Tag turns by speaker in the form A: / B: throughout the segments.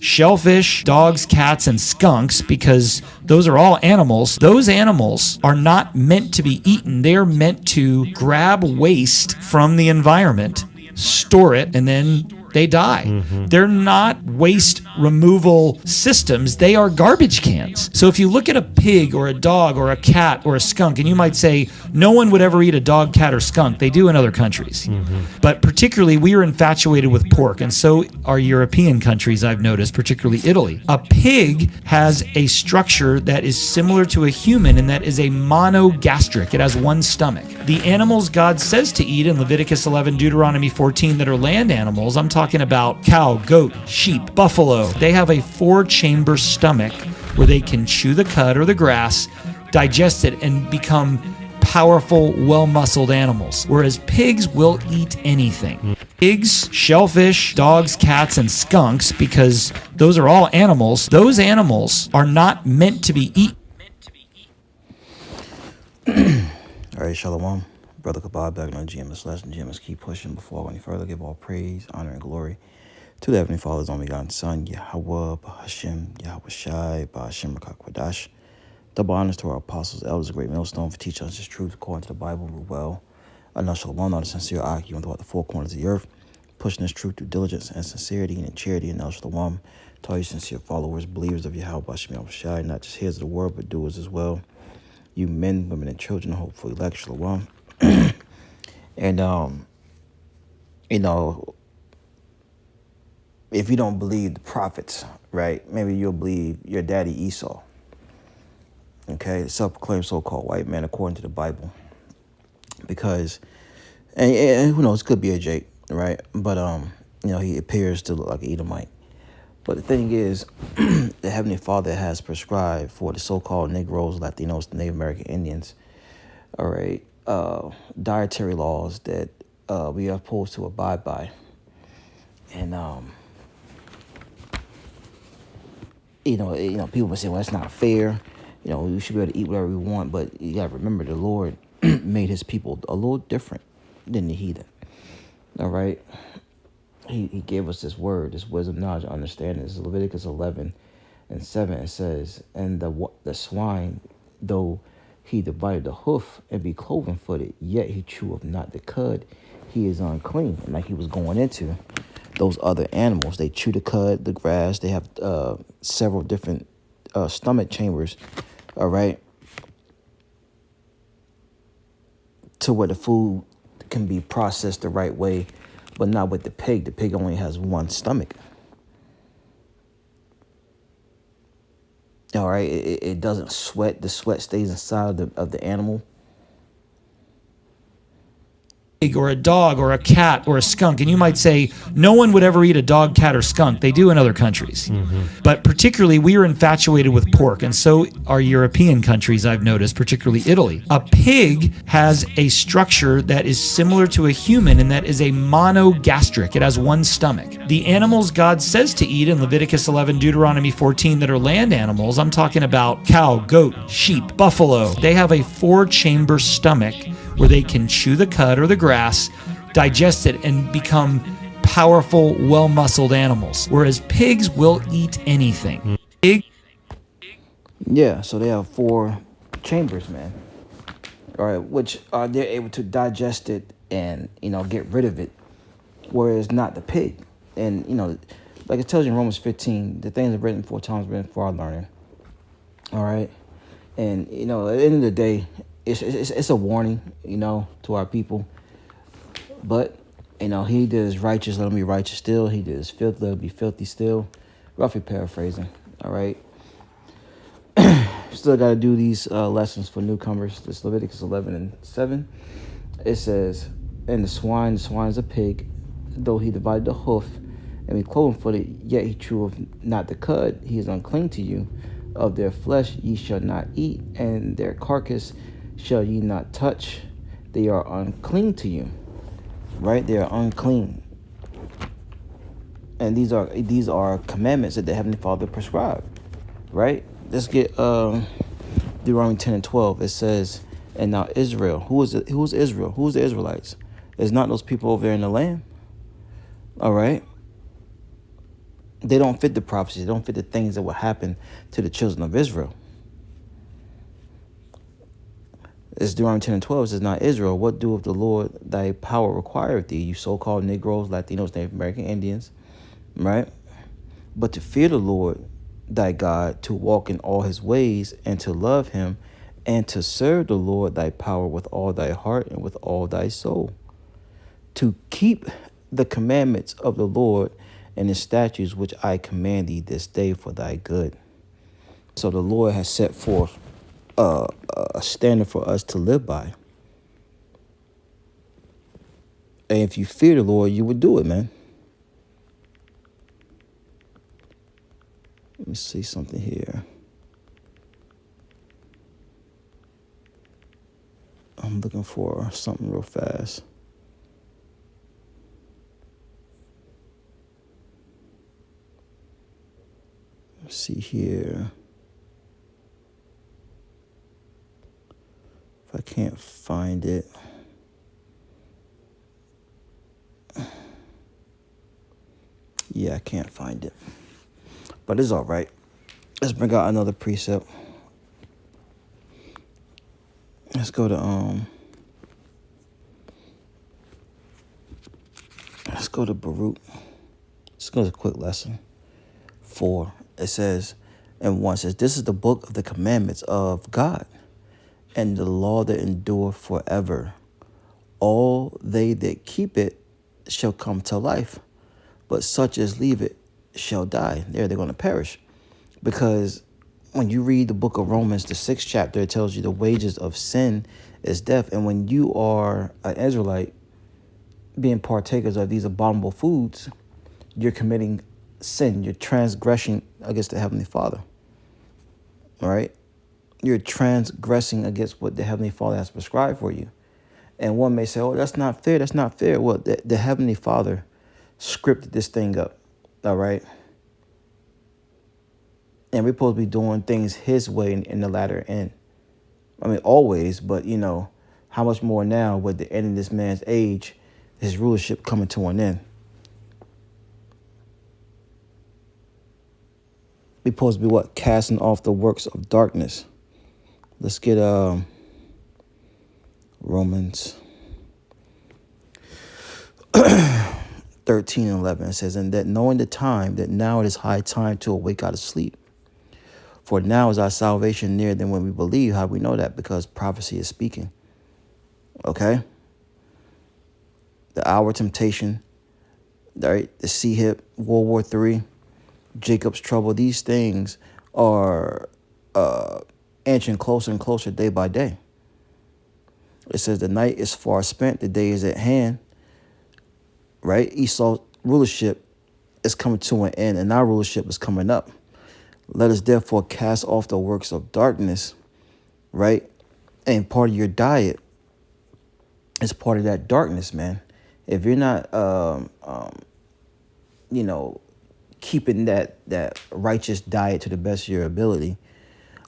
A: shellfish, dogs, cats, and skunks, because those are all animals. Those animals are not meant to be eaten. They're meant to grab waste from the environment, store it, and then they die. They're not waste removal systems. They are garbage cans. So if you look at a pig or a dog or a cat or a skunk, and you might say, no one would ever eat a dog, cat, or skunk. They do in other countries. But particularly, we are infatuated with pork, and so are European countries, I've noticed, particularly Italy. A pig has a structure that is similar to a human, and that is a monogastric. It has one stomach. The animals God says to eat in Leviticus 11, Deuteronomy 14 that are land animals, I'm talking about cow, goat, sheep, buffalo. They have a 4-chamber stomach where they can chew the cud or the grass, digest it, and become powerful, well-muscled animals, whereas pigs will eat anything. Pigs, shellfish, dogs, cats, and skunks, because those are all animals. Those animals are not meant to be eaten.
B: All right, Shalom. Brother Kabab back on GMS lesson. GMS keep pushing. Before I go any further, give all praise, honor, and glory to the Heavenly Father's only God and Son, Yahweh, Bahashem, Yahweh Shai, Bahashem, Rakakwadash. Double honors to our apostles, elders, a great millstone for teaching us this truth according to the Bible well. Another Shalom, not a sincere argument throughout the four corners of the earth, pushing this truth through diligence and sincerity and in charity. And Shalom to all you sincere followers, believers of Yahweh, Bahashem, Yahweh Shai, not just hearers of the word, but doers as well. You men, women, and children, hopefully, elect Shalom. And, if you don't believe the prophets, right, maybe you'll believe your daddy Esau. Okay, the self-proclaimed so-called white man according to the Bible. Because, and who knows, it could be a Jake, right? But, he appears to look like an Edomite. But the thing is, the Heavenly Father has prescribed for the so-called Negroes, Latinos, the Native American Indians, all right, dietary laws that we are supposed to abide by. And, people will say, well, that's not fair. We should be able to eat whatever we want. But you got to remember, the Lord made his people a little different than the heathen. All right. He gave us this word, this wisdom, knowledge, and understanding. This is Leviticus 11 and 7. It says, and the swine, though he divided the hoof and be cloven-footed, yet he cheweth not the cud. He is unclean. And like he was going into those other animals, they chew the cud, the grass. They have several different stomach chambers, all right, to where the food can be processed the right way, but not with the pig. The pig only has one stomach. All right, it doesn't sweat. The sweat stays inside of the animal.
A: Or a dog or a cat or a skunk, and you might say, no one would ever eat a dog, cat, or skunk. They do in other countries. But particularly, we are infatuated with pork, and so are European countries, I've noticed, particularly Italy. A pig has a structure that is similar to a human, and that is a monogastric. It has one stomach. The animals God says to eat in Leviticus 11, Deuteronomy 14 that are land animals, I'm talking about cow, goat, sheep, buffalo. They have a 4-chamber stomach where they can chew the cud or the grass, digest it, and become powerful, well-muscled animals, whereas pigs will eat anything.
B: Yeah, so they have 4 chambers, man. All right, which they're able to digest it and, get rid of it, whereas not the pig. And, like it tells you in Romans 15, the things are written 4 times, written for our learning. All right? And, at the end of the day, it's a warning, to our people. But, he did his righteous, let him be righteous still. He did his filthy, let him be filthy still. Roughly paraphrasing, all right? Still got to do these lessons for newcomers. This Leviticus 11 and 7. It says, and the swine is a pig, though he divided the hoof and be cloven-footed, yet he cheweth not the cud. He is unclean to you. Of their flesh ye shall not eat, and their carcass shall ye not touch. They are unclean to you. Right? They are unclean. And these are commandments that the Heavenly Father prescribed. Right? Let's get Deuteronomy 10 and 12. It says, and now Israel. Who's Israel? Who's the Israelites? It's not those people over there in the land. All right? They don't fit the prophecy. They don't fit the things that will happen to the children of Israel. It's Deuteronomy 10 and 12. It says, "Now Israel, what doeth the Lord thy power require of thee, you so-called Negroes, Latinos, Native American Indians," right? "But to fear the Lord thy God, to walk in all his ways, and to love him, and to serve the Lord thy power with all thy heart and with all thy soul. To keep the commandments of the Lord and his statutes which I command thee this day for thy good." So the Lord has set forth a standard for us to live by. And if you fear the Lord, you would do it, man. Let me see something here. I'm looking for something real fast. Let's see here. If I can't find it. Yeah, I can't find it. But it's all right. Let's bring out another precept. Let's go to Baruch. Let's go to a quick lesson. 4. It says, and 1 says, "This is the book of the commandments of God, and the law that endure forever. All they that keep it shall come to life, but such as leave it shall die." They're going to perish. Because when you read the book of Romans, the 6th chapter, it tells you the wages of sin is death. And when you are an Israelite being partakers of these abominable foods, you're committing sin. You're transgressing against the Heavenly Father. All right? You're transgressing against what the Heavenly Father has prescribed for you. And one may say, "Oh, that's not fair. That's not fair." Well, the Heavenly Father scripted this thing up. All right? And we're supposed to be doing things his way in the latter end. I mean, always, but, how much more now with the end of this man's age, his rulership coming to an end. We're supposed to be what? Casting off the works of darkness. Let's get Romans 13:11. It says, "And that knowing the time, that now it is high time to awake out of sleep. For now is our salvation nearer than when we believe." How do we know that? Because prophecy is speaking. Okay? The hour of temptation, right? The sea hip, World War III, Jacob's trouble. These things are inching closer and closer day by day. It says the night is far spent, the day is at hand. Right? Esau's rulership is coming to an end, and our rulership is coming up. "Let us therefore cast off the works of darkness," right? And part of your diet is part of that darkness, man. If you're not, keeping that righteous diet to the best of your ability,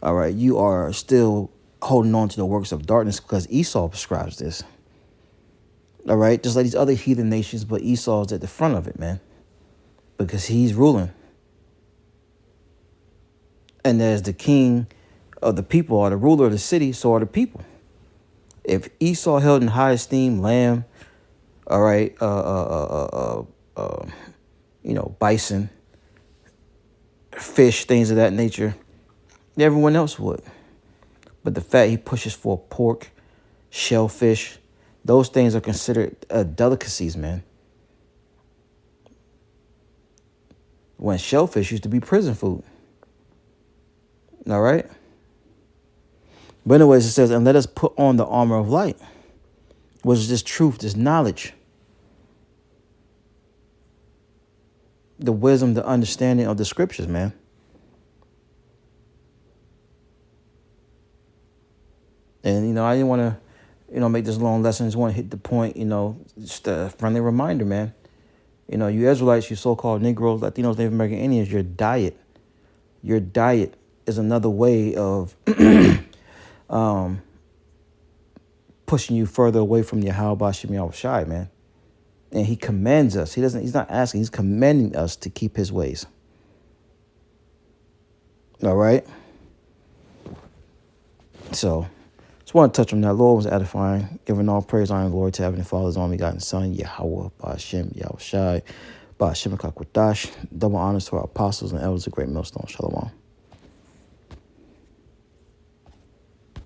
B: all right, you are still holding on to the works of darkness, because Esau prescribes this. All right, just like these other heathen nations, but Esau's at the front of it, man, because he's ruling. And as the king of the people, or the ruler of the city, so are the people. If Esau held in high esteem lamb, all right, bison, fish, things of that nature, everyone else would. But the fact he pushes for pork, shellfish, those things are considered delicacies, man. When shellfish used to be prison food. All right? But anyways, it says, "And let us put on the armor of light," which is this truth, this knowledge, the wisdom, the understanding of the scriptures, man. And, I didn't want to, make this long lesson. I just want to hit the point, just a friendly reminder, man. You Israelites, you so-called Negroes, Latinos, Native American Indians, your diet is another way of pushing you further away from Yahweh Shem Yahushai, man. And he commands us. He's not asking, he's commanding us to keep his ways. All right. So, just want to touch on that. Lord was edifying, giving all praise, honor, and glory to Heavenly Father's only begotten Son, Yahweh, Ba'ashem, Yahweh Shai, Ba'ashem Kakwadash. Double honors to our apostles and elders of Great Millstone. Shalom.